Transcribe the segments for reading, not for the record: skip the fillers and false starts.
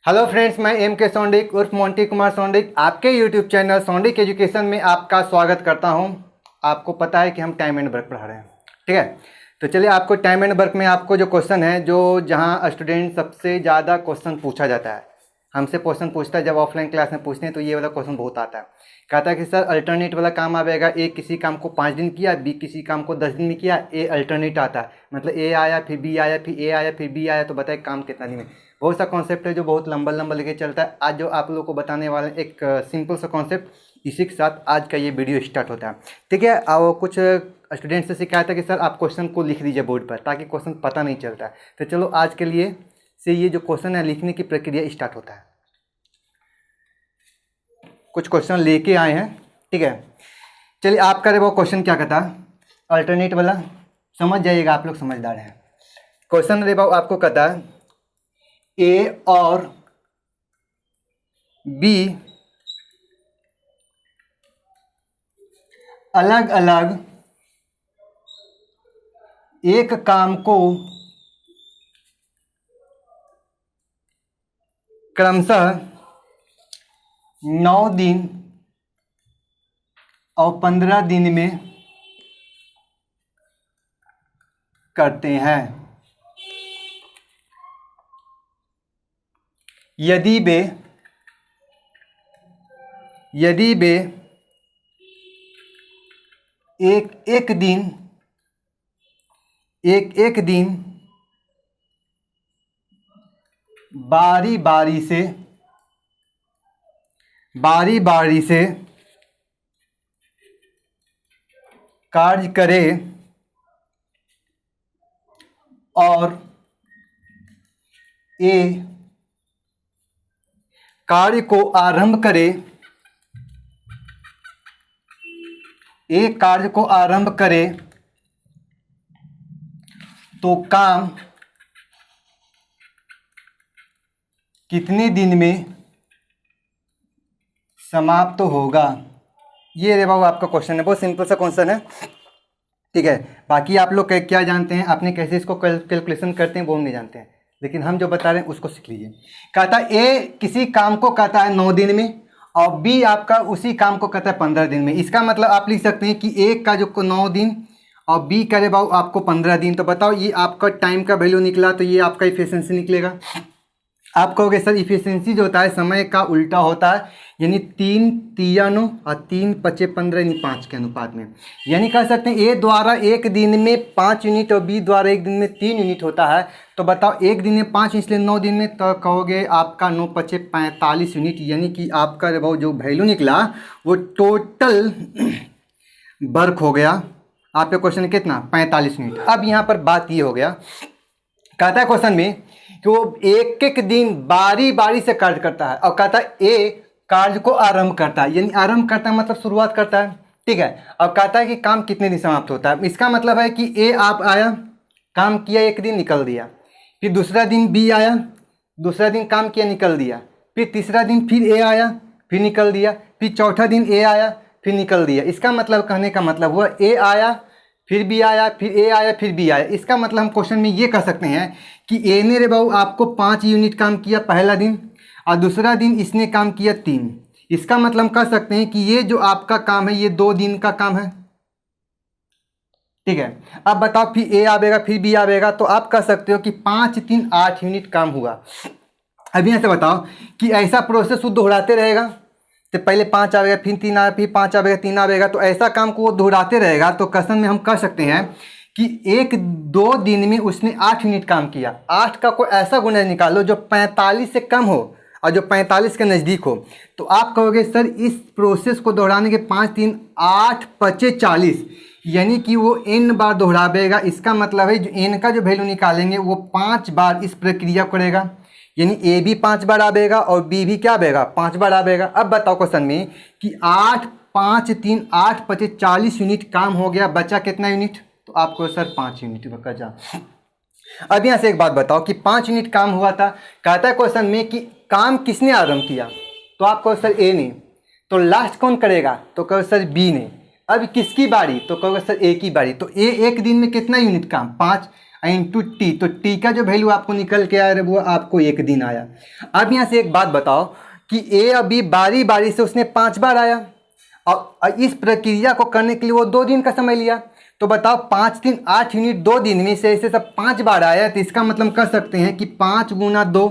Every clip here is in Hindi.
हेलो फ्रेंड्स, मैं एम के सोंडिक उर्फ मोंटी कुमार सोंडिक आपके यूट्यूब चैनल सोंडिक एजुकेशन में आपका स्वागत करता हूं। आपको पता है कि हम टाइम एंड वर्क पढ़ा रहे हैं, ठीक है। तो चलिए, आपको टाइम एंड वर्क में आपको जो क्वेश्चन है, जो जहां स्टूडेंट सबसे ज़्यादा क्वेश्चन पूछा जाता है, हमसे क्वेश्चन पूछता है जब ऑफलाइन क्लास में पूछते हैं तो ये वाला क्वेश्चन बहुत आता है। कहता है कि सर अल्टरनेट वाला काम आएगा, ए किसी काम को 5 दिन किया, बी किसी काम को 10 दिन में किया, ए अल्टरनेट आता है, मतलब ए आया फिर बी आया फिर ए आया फिर बी आया, तो बताए काम कितना दिन में। बहुत सा कॉन्सेप्ट है जो बहुत लंबा लंबा लेके चलता है। आज जो आप लोगों को बताने वाले हैं एक सिंपल सा कॉन्सेप्ट, इसी के साथ आज का ये वीडियो स्टार्ट होता है, ठीक है। और कुछ स्टूडेंट से शिकायत है कि सर आप क्वेश्चन को लिख दीजिए बोर्ड पर, ताकि क्वेश्चन पता नहीं चलता है। तो चलो, आज के लिए से ये जो क्वेश्चन है लिखने की प्रक्रिया स्टार्ट होता है। कुछ क्वेश्चन लेके आए हैं, ठीक है। चलिए, आपका वो क्वेश्चन क्या कहता है, अल्टरनेट वाला, समझ जाइएगा, आप लोग समझदार हैं। क्वेश्चन रे बाबू आपको कहता है ए और बी अलग अलग एक काम को क्रमशः 9 दिन और 15 दिन में करते हैं। यदि वे एक दिन बारी बारी से कार्य करे और ए कार्य को आरंभ करे, तो काम कितने दिन में समाप्त होगा। ये रे बाबू आपका क्वेश्चन है, बहुत सिंपल सा क्वेश्चन है, ठीक है। बाकी आप लोग क्या जानते हैं, आपने कैसे इसको कैलकुलेशन करते हैं वो हम नहीं जानते हैं, लेकिन हम जो बता रहे हैं उसको सीख लीजिए। कहता है ए किसी काम को कहता है 9 दिन में, और बी आपका उसी काम को कहता है 15 दिन में। इसका मतलब आप लिख सकते हैं कि ए का जो 9 दिन और बी करे बाबू आपको 15 दिन। तो बताओ, ये आपका टाइम का वैल्यू निकला, तो ये आपका इफिशिएंसी निकलेगा। आप कहोगे सर इफिशिएंसी जो होता है समय का उल्टा होता है, यानी 3 तिया 9 और 3 पचे 15 यानी 5 के अनुपात में। यानी कह सकते हैं ए द्वारा एक दिन में 5 यूनिट और बी द्वारा एक दिन में 3 यूनिट होता है। तो बताओ, एक दिन में 5 इसलिए 9 दिन में, तो कहोगे आपका 9 पचे 45 यूनिट, यानी कि आपका जो वैल्यू निकला वो टोटल वर्क हो गया। आपका क्वेश्चन कितना, 45 यूनिट। अब यहाँ पर बात ये हो गया, कहता है क्वेश्चन में कि वो एक दिन बारी से कार्य करता है, और कहता है ए कार्य को आरंभ करता है, यानी आरंभ करता है मतलब शुरुआत करता है, ठीक है। और कहता है कि काम कितने दिन समाप्त होता है। इसका मतलब है कि ए आप आया, काम किया, एक दिन निकल दिया, फिर दूसरा दिन बी आया, दूसरा दिन काम किया, निकल दिया, फिर तीसरा दिन फिर ए आया, फिर निकल दिया, फिर चौथा दिन ए आया, फिर निकल दिया। इसका मतलब, कहने का मतलब हुआ ए आया, फिर बी आया, फिर ए आया, फिर बी आया। इसका मतलब हम क्वेश्चन में ये कह सकते हैं कि ए ने रे बाबू आपको 5 यूनिट काम किया पहला दिन, और दूसरा दिन इसने काम किया 3। इसका मतलब हम कह सकते हैं कि ये जो आपका काम है ये 2 दिन का काम है, ठीक है। अब बताओ, फिर ए आवेगा फिर बी आवेगा, तो आप कह सकते हो कि 5 3 8 यूनिट काम हुआ। अब यहाँ से बताओ कि ऐसा प्रोसेस वो दोहराते रहेगा, तो पहले 5 आवेगा, फिर 3 आएगा, फिर 5 आवेगा, 3 आवेगा, तो ऐसा काम को वो दोहराते रहेगा। तो क्वेश्चन में हम कह सकते हैं कि 1-2 दिन में उसने 8 यूनिट काम किया। 8 का कोई ऐसा गुणज निकालो जो 45 से कम हो और जो 45 के नज़दीक हो। तो आप कहोगे सर इस प्रोसेस को दोहराने के 5 3 8 पचे 40, यानी कि वो n बार दोहरावेगा। इसका मतलब है जो n का जो वैल्यू निकालेंगे वो 5 बार इस प्रक्रिया करेगा, यानी ए भी 5 बार आवेगा और बी भी क्या आवेगा, 5 बार आवेगा। अब बताओ क्वेश्चन में कि 8 5 3 8 पचे 40 यूनिट काम हो गया, बचा कितना यूनिट, तो आपको सर 5 यूनिट बचा। अब यहाँ से एक बात बताओ कि 5 यूनिट काम हुआ था, कहता है क्वेश्चन में कि काम किसने आरंभ किया, तो आप कहो सर ए ने। तो लास्ट कौन करेगा, तो कहो सर बी ने। अब किसकी बारी, तो कहोगे सर ए की बारी। तो ए एक दिन में कितना यूनिट काम, 5, इंटू टी, तो टी का जो वैल्यू आपको निकल के आया वो आपको 1 दिन आया। अब यहाँ से एक बात बताओ कि ए अभी बारी बारी से उसने 5 बार आया और इस प्रक्रिया को करने के लिए वो 2 दिन का समय लिया। तो बताओ 5 दिन 8 यूनिट 2 दिन में से ऐसे सब 5 बार आया, तो इसका मतलब कर सकते हैं कि 5 गुना 2,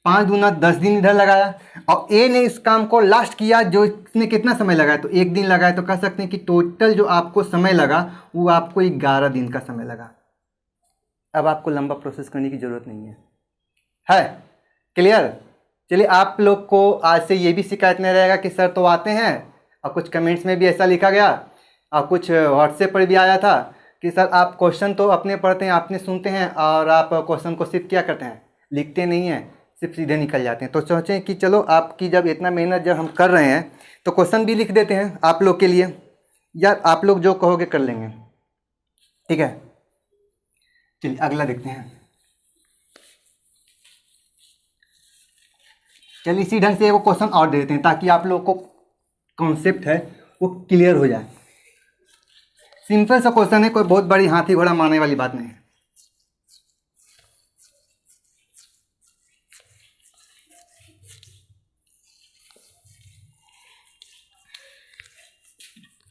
5 गुना 10 दिन इधर लगाया और ए ने इस काम को लास्ट किया जो इसने कितना समय लगाया, तो 1 दिन लगाया। तो कह सकते हैं कि टोटल जो आपको समय लगा वो आपको 11 दिन का समय लगा। अब आपको लंबा प्रोसेस करने की जरूरत नहीं है क्लियर? चलिए, आप लोग को आज से ये भी शिकायत नहीं रहेगा कि सर तो आते हैं और कुछ कमेंट्स में भी ऐसा लिखा गया और कुछ व्हाट्सएप पर भी आया था कि सर आप क्वेश्चन तो अपने पढ़ते हैं, आपने सुनते हैं और आप क्वेश्चन को सिर्फ क्या करते हैं, लिखते नहीं हैं, सिर्फ सीधे निकल जाते हैं। तो सोचें कि चलो आपकी जब इतना मेहनत जब हम कर रहे हैं तो क्वेश्चन भी लिख देते हैं आप लोग के लिए, या आप लोग जो कहोगे कर लेंगे, ठीक है? चलिए अगला देखते हैं। चलिए इसी ढंग से वो क्वेश्चन और दे देते हैं ताकि आप लोग को कॉन्सेप्ट है वो क्लियर हो जाए। सिंपल सा क्वेश्चन है, कोई बहुत बड़ी हाथी घोड़ा मारने वाली बात नहीं है।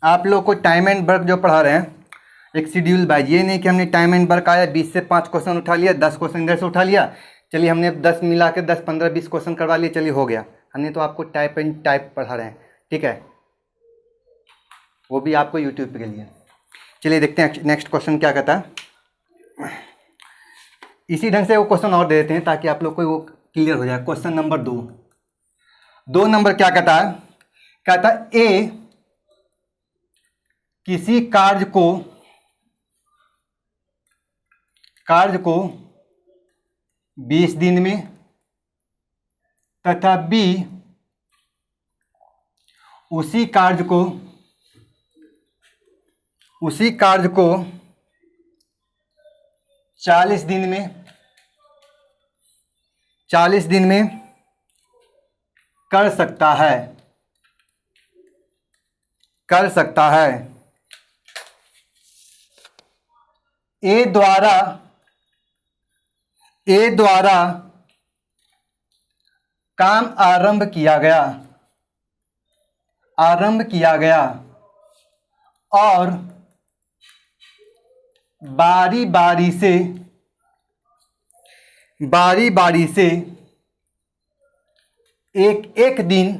आप लोग को टाइम एंड वर्क जो पढ़ा रहे हैं एक शेड्यूल बाय, ये नहीं कि हमने टाइम एंड वर्क आया 20 से 5 क्वेश्चन उठा लिया, 10 क्वेश्चन इधर से उठा लिया, चलिए हमने 10 मिला के 10 15 20 क्वेश्चन करवा लिए, चलिए हो गया। हमने तो आपको टाइप एंड टाइप पढ़ा रहे हैं, ठीक है? वो भी आपको यूट्यूब के लिए। चलिए देखते हैं नेक्स्ट क्वेश्चन क्या कहता है। इसी ढंग से वो क्वेश्चन और दे देते हैं ताकि आप लोग को वो क्लियर हो जाए। क्वेश्चन नंबर 2 नंबर क्या कहता है? कहता है ए किसी कार्य को 20 दिन में तथा बी उसी कार्य को 40 दिन में कर सकता है। ए द्वारा काम आरंभ किया गया और बारी बारी से एक दिन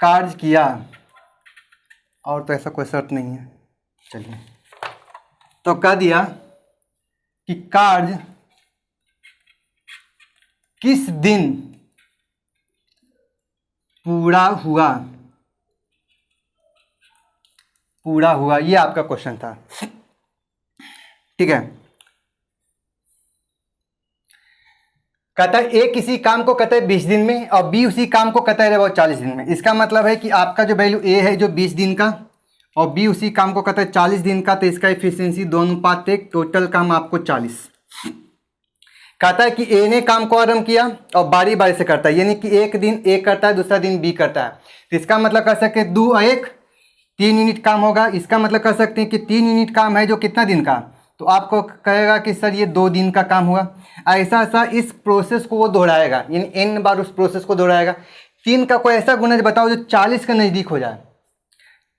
कार्य किया, और तो ऐसा कोई शर्त नहीं है। चलिए तो कह दिया कि कार्य किस दिन पूरा हुआ, ये आपका क्वेश्चन था, ठीक है? कहता है ए किसी काम को कहता है 20 दिन में और बी उसी काम को कहता है 40 दिन में। इसका मतलब है कि आपका जो वैल्यू ए है जो 20 दिन का और बी उसी काम को कहता है 40 दिन का, तो इसका एफिशिएंसी 2:1, टोटल काम आपको 40। कहता है कि ए ने काम को आरंभ किया और बारी बारी से करता है, यानी कि एक दिन ए करता है, दूसरा दिन बी करता है। तो इसका मतलब कर सकते हैं 2 और 1 3 यूनिट काम होगा। इसका मतलब कर सकते हैं कि 3 यूनिट काम है जो कितना दिन का, तो आपको कहेगा कि सर ये 2 दिन का काम हुआ। ऐसा इस प्रोसेस को वो दोहराएगा, यानी n बार उस प्रोसेस को दोहराएगा। 3 का कोई ऐसा गुणज बताओ जो 40 के नज़दीक हो जाए।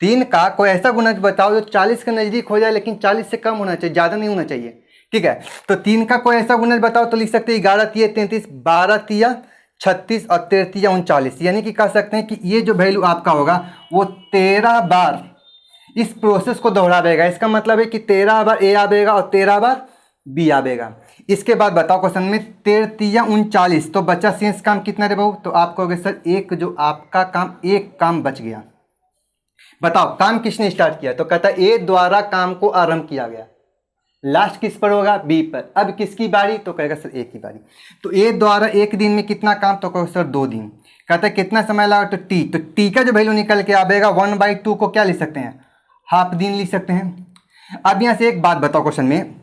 3 का कोई ऐसा गुणज बताओ जो 40 के नज़दीक हो जाए, लेकिन 40 से कम होना चाहिए, ज़्यादा नहीं होना चाहिए, ठीक है? तो 3 का कोई ऐसा गुणज बताओ तो लिख सकते हैं 11 तिया 33, 12 तिया 36 और 13 तिया 39, यानी कि कह सकते हैं कि ये जो वैल्यू आपका होगा वो 13 बार इस प्रोसेस को दोहरा देगा। इसका मतलब है कि 13 बार ए आवेगा और 13 बार बी आवेगा। इसके बाद बताओ क्वेश्चन में 13 तिया 39, तो बचा शेष काम कितना रे बहू? तो आप कहोगे सर एक जो आपका काम, एक काम बच गया। बताओ काम किसने स्टार्ट किया? तो कहता है ए द्वारा काम को आरंभ किया गया। लास्ट किस पर होगा? बी पर। अब किसकी बारी? तो कहेगा सर ए की बारी। तो ए द्वारा एक दिन में कितना काम? तो कहोगे सर 2 दिन। कहता है कितना समय लगा? तो टी। तो टी का जो वैल्यू निकल के आएगा 1/2 को क्या लिख सकते हैं? हाफ दिन लिख सकते हैं। अब यहां से एक बात बताओ क्वेश्चन में,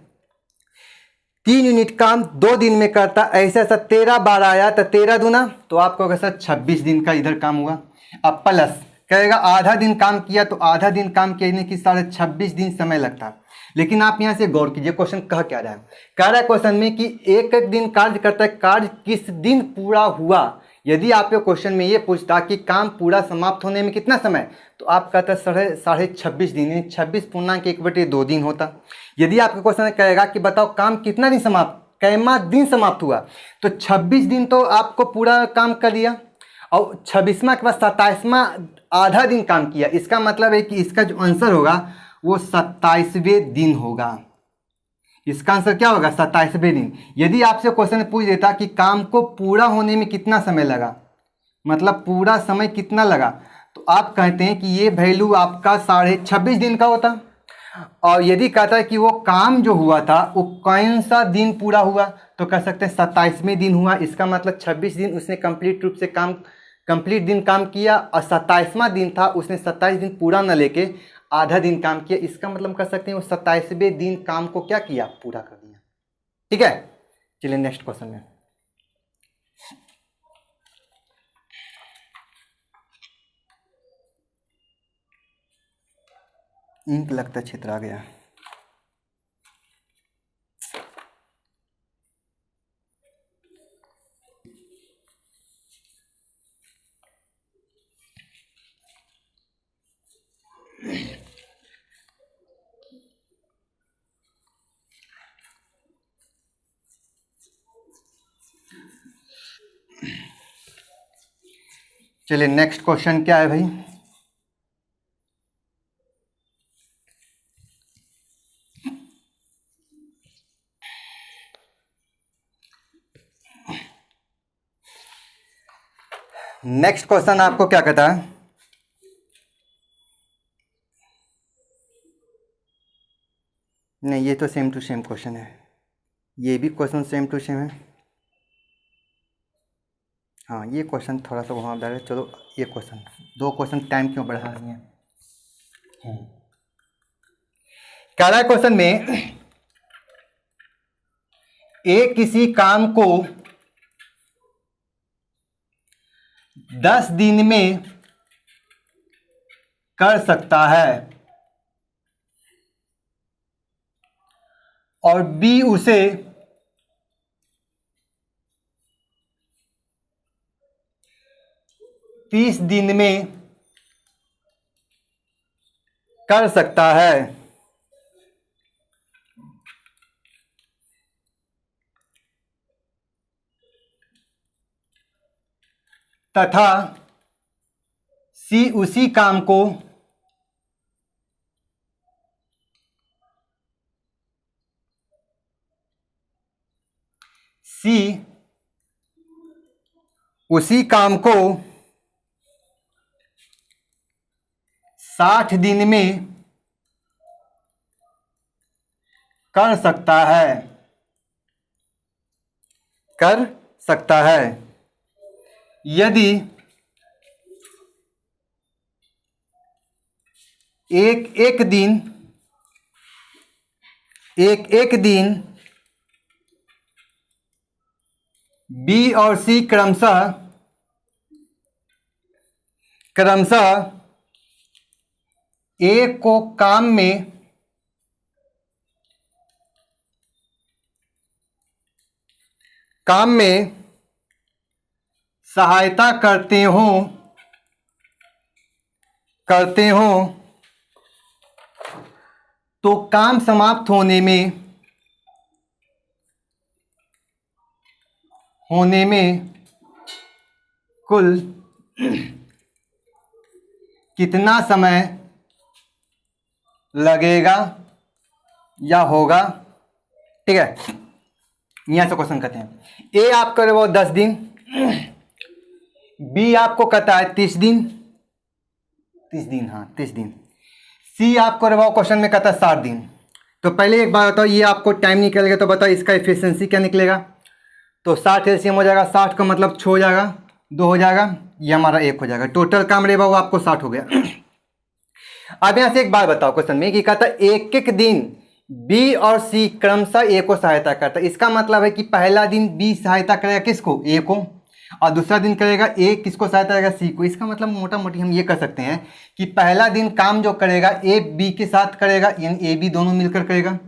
3 यूनिट काम 2 दिन में करता, ऐसा 13 बार आया तो 13 दूना, तो आपको कहोगे सर 26 दिन का इधर काम हुआ। अब प्लस कहेगा आधा दिन काम किया तो आधा दिन काम करने की 26.5 दिन समय लगता। लेकिन आप यहाँ से गौर कीजिए क्वेश्चन कह क्या रहा है। कह रहा है क्वेश्चन में कि एक एक दिन कार्य करता है, कार्य किस दिन पूरा हुआ। यदि आपके क्वेश्चन में ये पूछता कि काम पूरा समाप्त होने में कितना समय, तो आप कहते साढ़े 26 दिन, 26.1/2 दिन होता। यदि आपके क्वेश्चन में कहेगा कि बताओ काम कितना दिन समाप्त, कैमा दिन समाप्त हुआ, तो 26 दिन तो आपको पूरा काम कर दिया और 26वां के बाद 27वां आधा दिन काम किया। इसका मतलब है कि इसका जो आंसर होगा वो 27वें दिन होगा। इसका आंसर क्या होगा? 27वें दिन। यदि आपसे क्वेश्चन पूछ देता कि काम को पूरा होने में कितना समय लगा, मतलब पूरा समय कितना लगा, तो आप कहते हैं कि ये वैल्यू आपका 26.5 दिन का होता। और यदि कहता है कि वो काम जो हुआ था वो कौन सा दिन पूरा हुआ, तो कह सकते हैं 27वें दिन हुआ। इसका मतलब 26 दिन उसने कंप्लीट रूप से कंप्लीट दिन काम किया और 27वां दिन था उसने 27 दिन पूरा न लेके आधा दिन काम किया। इसका मतलब कह सकते हैं वो 27वें दिन काम को क्या किया, पूरा कर दिया। ठीक है, चलिए नेक्स्ट क्वेश्चन में। इंक लगता क्षेत्र आ गया। चलिए नेक्स्ट क्वेश्चन क्या है भाई। नेक्स्ट क्वेश्चन आपको क्या कहता है, नहीं ये तो सेम टू सेम क्वेश्चन है, ये भी क्वेश्चन सेम टू सेम है। हाँ ये क्वेश्चन थोड़ा सा घुमावदार है। चलो ये क्वेश्चन, दो क्वेश्चन टाइम क्यों बढ़ा रही हैं। कह रहा है क्वेश्चन में किसी काम को 10 दिन में कर सकता है और बी उसे 30 दिन में कर सकता है, तथा सी उसी काम को उसी काम को 60 दिन में कर सकता है यदि एक एक दिन बी और सी क्रमशः ए को काम में सहायता करते हो तो काम समाप्त होने में कुल कितना समय लगेगा या होगा। ठीक है, यहां से क्वेश्चन करते हैं। ए आप करे वो 10 दिन, बी आपको कहता है 30 दिन, 30 दिन, हाँ 30 दिन। सी आपको रवाओ क्वेश्चन में कहता है 60 दिन। तो पहले एक बार बताओ, ये आपको टाइम निकलेगा तो बताओ इसका एफिशिएंसी क्या निकलेगा। तो 60 एलसीएम हो जाएगा, 60 का मतलब 6 हो जाएगा, 2 हो जाएगा, ये हमारा 1 हो जाएगा। टोटल काम रहेगा वो आपको 60 हो गया। अब यहाँ से एक बात बताओ क्वेश्चन में कि कहता है एक एक दिन बी और सी क्रमशः ए को सहायता करता है। इसका मतलब है कि पहला दिन बी सहायता करेगा किसको, ए को, और दूसरा दिन करेगा ए, किसको सहायता करेगा, सी को। इसका मतलब मोटा मोटी हम ये कर सकते हैं कि पहला दिन काम जो करेगा ए बी के साथ करेगा, यानी ए बी दोनों मिलकर करेगा,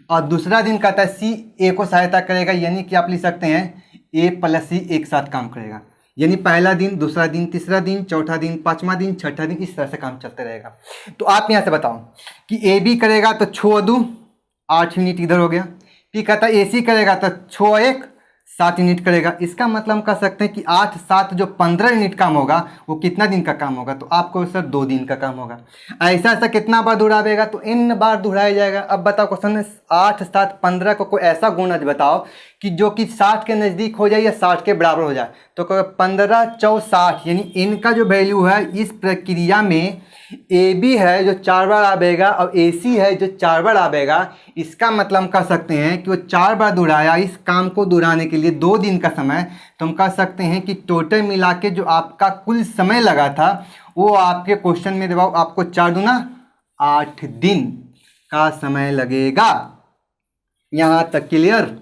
और दूसरा दिन कहता है सी ए को सहायता करेगा, यानी कि आप लिख सकते हैं ए प्लस सी एक साथ काम करेगा। यानी पहला दिन, दूसरा दिन, तीसरा दिन, चौथा दिन, पांचवा दिन, छठा दिन, इस तरह से काम चलते रहेगा। तो आप यहां से बताओ कि ए बी करेगा तो 6 दू 8 मिनट इधर हो गया, फिर कहता है ए सी करेगा तो 6 1 7 यूनिट करेगा। इसका मतलब हम कह सकते हैं कि 8 7 जो 15 यूनिट काम होगा वो कितना दिन का काम होगा, तो आपको सर 2 दिन का काम होगा। ऐसा ऐसा कितना बार दोहराएगा, तो n बार दोहराया जाएगा। अब बताओ क्वेश्चन में 8 7 15 को कोई ऐसा गुणज बताओ कि जो कि 60 के नज़दीक हो जाए या 60 के बराबर हो जाए। तो 15 4 60, यानी n का जो वैल्यू है इस प्रक्रिया में ए बी है जो 4 बार आवेगा और ए सी है जो 4 बार आवेगा। इसका मतलब हम कह सकते हैं कि वो 4 बार दोहराया। इस काम को दोहराने के लिए 2 दिन का समय, तो हम कह सकते हैं कि टोटल मिला के जो आपका कुल समय लगा था वो आपके क्वेश्चन में दबाओ आपको 4 दूना 8 दिन का समय लगेगा। यहाँ तक क्लियर?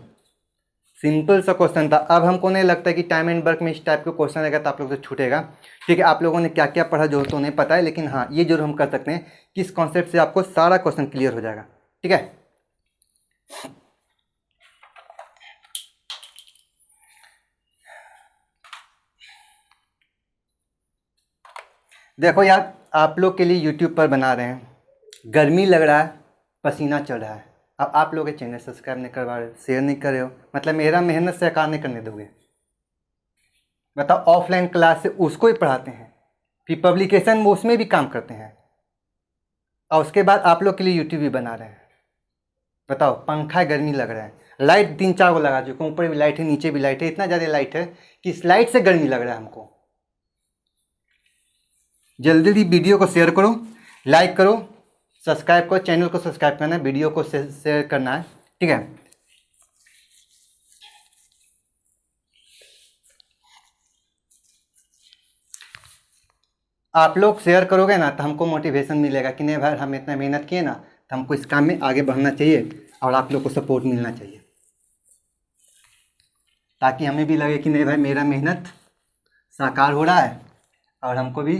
सिंपल सा क्वेश्चन था। अब हमको नहीं लगता है कि टाइम एंड वर्क में इस टाइप का क्वेश्चन रहेगा तो आप लोग से छूटेगा। ठीक है, आप लोगों ने क्या क्या पढ़ा जो तो नहीं पता है, लेकिन हाँ ये जरूर हम कर सकते हैं कि इस कॉन्सेप्ट से आपको सारा क्वेश्चन क्लियर हो जाएगा। ठीक है, देखो यार आप लोग के लिए यूट्यूब पर बना रहे हैं, गर्मी लग रहा है, पसीना चढ़ रहा है, अब आप लोग चैनल सब्सक्राइब नहीं करवा रहे, शेयर नहीं कर रहे हो, मतलब मेरा मेहनत से आकार नहीं करने दोगे। बताओ, ऑफलाइन क्लास से उसको ही पढ़ाते हैं, फिर पब्लिकेशन वो उसमें भी काम करते हैं, और उसके बाद आप लोग के लिए यूट्यूब भी बना रहे हैं। बताओ, पंखा गर्मी लग रहा है, लाइट 3 4 को लगा चुका हूँ, ऊपर भी लाइट है नीचे भी लाइट है, इतना ज़्यादा लाइट है कि इस लाइट से गर्मी लग रहा है हमको। जल्दी जल्दी वीडियो को शेयर करो, लाइक करो, सब्सक्राइब करो, चैनल को सब्सक्राइब करना है, वीडियो को शेयर करना है। ठीक है, आप लोग शेयर करोगे ना तो हमको मोटिवेशन मिलेगा कि नहीं भाई हम इतना मेहनत किए ना, तो हमको इस काम में आगे बढ़ना चाहिए और आप लोग को सपोर्ट मिलना चाहिए, ताकि हमें भी लगे कि नहीं भाई मेरा मेहनत साकार हो रहा है और हमको भी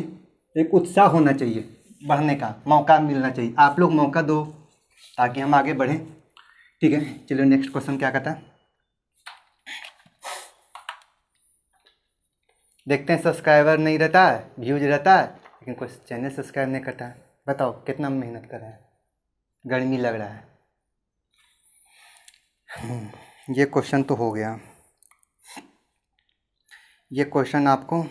एक उत्साह होना चाहिए, बढ़ने का मौका मिलना चाहिए। आप लोग मौका दो ताकि हम आगे बढ़ें। ठीक है, चलिए नेक्स्ट क्वेश्चन क्या कहता है देखते हैं। सब्सक्राइबर नहीं रहता है, व्यूज रहता है, लेकिन कोई चैनल सब्सक्राइब नहीं करता है। बताओ कितना मेहनत कर रहे हैं, गर्मी लग रहा है। ये क्वेश्चन तो हो गया। ये क्वेश्चन आपको,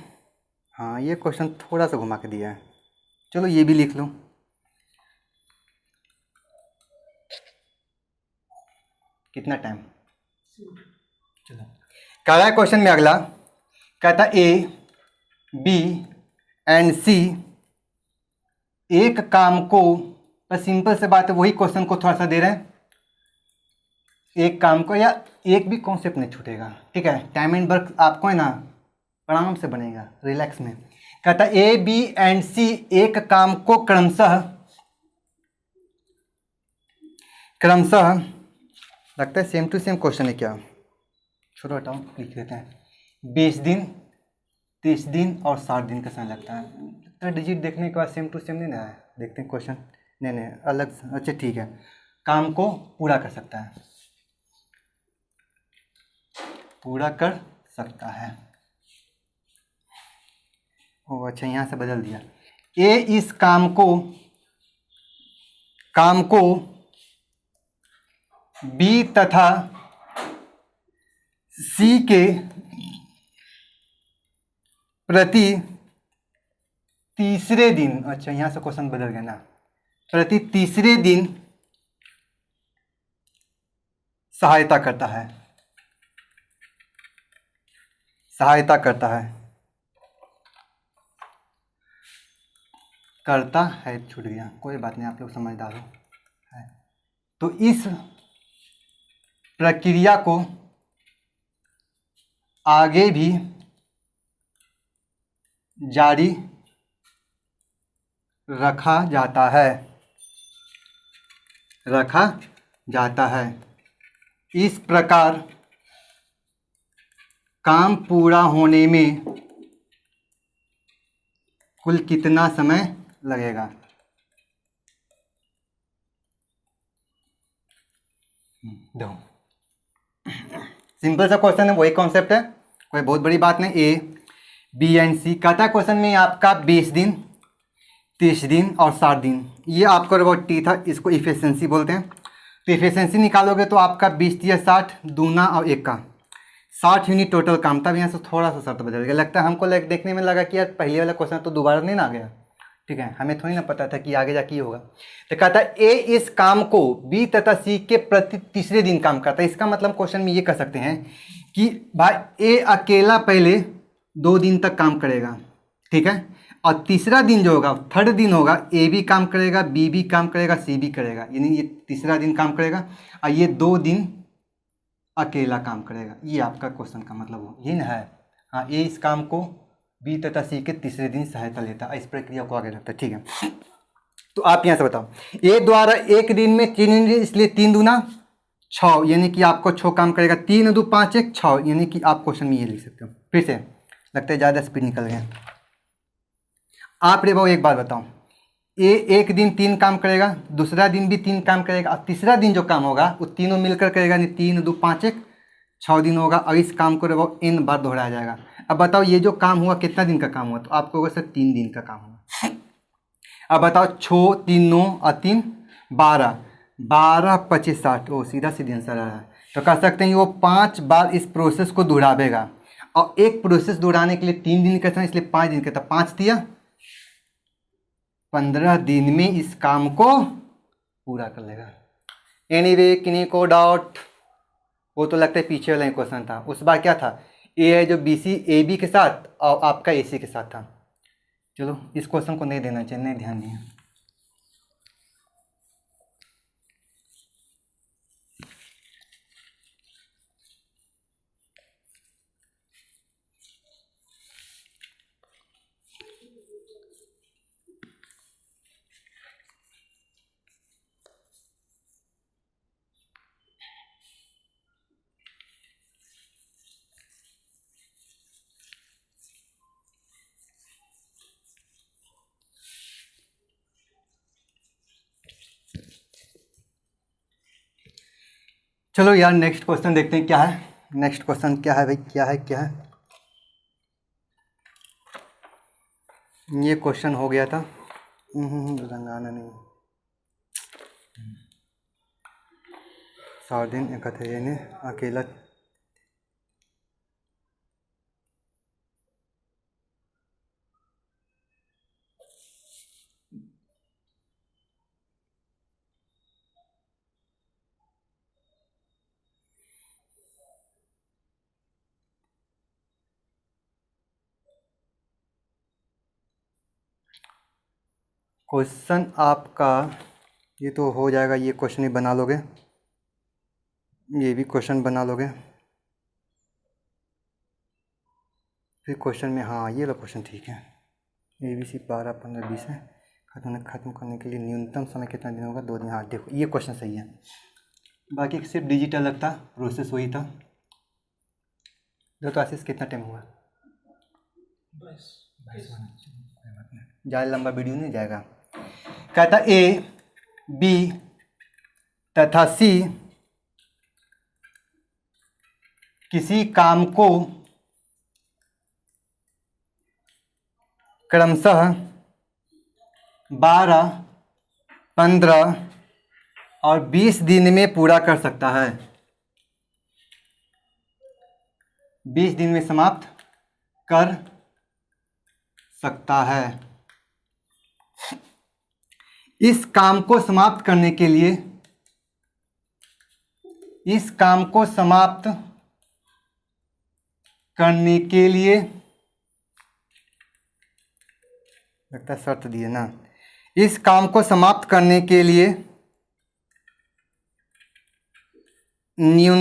हाँ ये क्वेश्चन थोड़ा सा घुमा के दिया है, चलो ये भी लिख लो। कितना टाइम, चलो कह रहा है क्वेश्चन में अगला, कहता ए बी एंड सी एक काम को, बस सिंपल से बात है, वही क्वेश्चन को थोड़ा सा दे रहे हैं, एक काम को, या एक भी कॉन्सेप्ट नहीं छूटेगा। ठीक है, टाइम एंड वर्क आपको है ना आराम से बनेगा, रिलैक्स में। कहता ए बी एंड सी एक काम को क्रमशः लगता है सेम टू सेम क्वेश्चन है क्या, छोड़ो हटाओ लिख लेते हैं। 20 दिन 30 दिन और 60 दिन का समय लगता है। लगता है डिजिट देखने के बाद सेम टू सेम नहीं ना है, देखते हैं क्वेश्चन। नहीं अलग, अच्छा ठीक है, काम को पूरा कर सकता है, पूरा कर सकता है। ओ अच्छा, यहाँ से बदल दिया। ए इस काम को बी तथा सी के प्रति तीसरे दिन, अच्छा यहाँ से क्वेश्चन बदल गया ना, प्रति तीसरे दिन सहायता करता है, सहायता करता है, करता है छूट गया, कोई बात नहीं, आप लोग समझदार हो। तो इस प्रक्रिया को आगे भी जारी रखा जाता है, रखा जाता है। इस प्रकार काम पूरा होने में कुल कितना समय लगेगा। दो सिंपल सा क्वेश्चन है, वही कॉन्सेप्ट है, कोई बहुत बड़ी बात नहीं। ए बी एंड सी कहता है क्वेश्चन में आपका 20 दिन, 30 दिन और 60 दिन, ये आपका रोबोट टी था, इसको इफिशिएंसी बोलते हैं। तो इफिशिएंसी निकालोगे तो आपका 20 या 60 दूना और एक का 60 यूनिट टोटल काम। तब यहाँ से थोड़ा सा शर्त बदल गया, लगता है हमको देखने में लगा कि यार पहले वाला क्वेश्चन तो दोबारा नहीं ना आ गया, ठीक है, हमें थोड़ी ना पता था कि आगे जाके ये होगा। तो कहता है ए इस काम को बी तथा सी के प्रति तीसरे दिन काम करता है। इसका मतलब क्वेश्चन में ये कह सकते हैं कि भाई ए अकेला पहले 2 दिन तक काम करेगा, ठीक है, और तीसरा दिन जो होगा, थर्ड दिन होगा, ए भी काम करेगा, बी भी काम करेगा, सी भी करेगा, यानी ये तीसरा दिन काम करेगा और ये 2 दिन अकेला काम करेगा। ये आपका क्वेश्चन का मतलब हो ये ना है। हाँ, ए इस काम को बी तथा सी के तीसरे दिन सहायता लेता है, इस प्रक्रिया को आगे रखता है, ठीक है। तो आप यहाँ से बताओ, ए द्वारा एक दिन में 3 यूनिट, इसलिए 3 दूना 6, यानी कि आपको 6 काम करेगा। 3 2 5 1 6, यानी कि आप क्वेश्चन में ये लिख सकते हो। फिर से लगता है ज़्यादा स्पीड निकल गया। आप रे भाव एक बात बताओ, ए एक दिन 3 काम करेगा, दूसरा दिन भी 3 काम करेगा और तीसरा दिन जो काम होगा वो तीनों मिलकर करेगा, यानी 3 2 5 1 6 दिन होगा और इस काम को रे भाव n बार दोहराया जाएगा। अब बताओ ये जो काम हुआ कितना दिन का काम हुआ, तो आपको होगा सर 3 दिन का काम हुआ। अब बताओ 6 3 9 और 3 12, 12 25 60, वो सीधा सीधा आंसर आ रहा है। तो कह सकते हैं वो 5 बार इस प्रोसेस को दोहरावेगा और एक प्रोसेस दोहराने के लिए 3 दिन का समय, इसलिए 5 दिन का, था 5 दिया 15 दिन में इस काम को पूरा कर लेगा। एनीवे किन्हीं को डाउट, वो तो लगता है पीछे वाला क्वेश्चन था, उस बार क्या था, ए है जो बी सी ए बी के साथ और आपका ए सी के साथ था। चलो इस क्वेश्चन को नहीं देना चाहिए, नहीं ध्यान दिया। चलो यार नेक्स्ट क्वेश्चन देखते हैं क्या है। नेक्स्ट क्वेश्चन क्या है भाई, क्या है क्या है। ये क्वेश्चन हो गया था तेलंगाना नहीं, 7 दिन इकट्ठे ने अकेला। क्वेश्चन आपका ये तो हो जाएगा, ये क्वेश्चन ही बना लोगे, ये भी क्वेश्चन बना लोगे। फिर क्वेश्चन में, हाँ ये वाला क्वेश्चन ठीक है, ए बी सी 12 15 20 है, खत्म करने के लिए न्यूनतम समय कितना दिन होगा, 2 दिन। हाँ देखो ये क्वेश्चन सही है, बाकी सिर्फ डिजिटल लगता प्रोसेस वही था। तो आशीष कितना टाइम हुआ, 22। ज़्यादा लंबा वीडियो नहीं जाएगा। कहता ए बी तथा सी किसी काम को क्रमशः 12 15 और 20 दिन में पूरा कर सकता है, 20 दिन में समाप्त कर सकता है। इस काम को समाप्त करने के लिए, इस काम को समाप्त करने के लिए लगता है शर्त दी है ना, इस काम को समाप्त करने के लिए न्यूनतम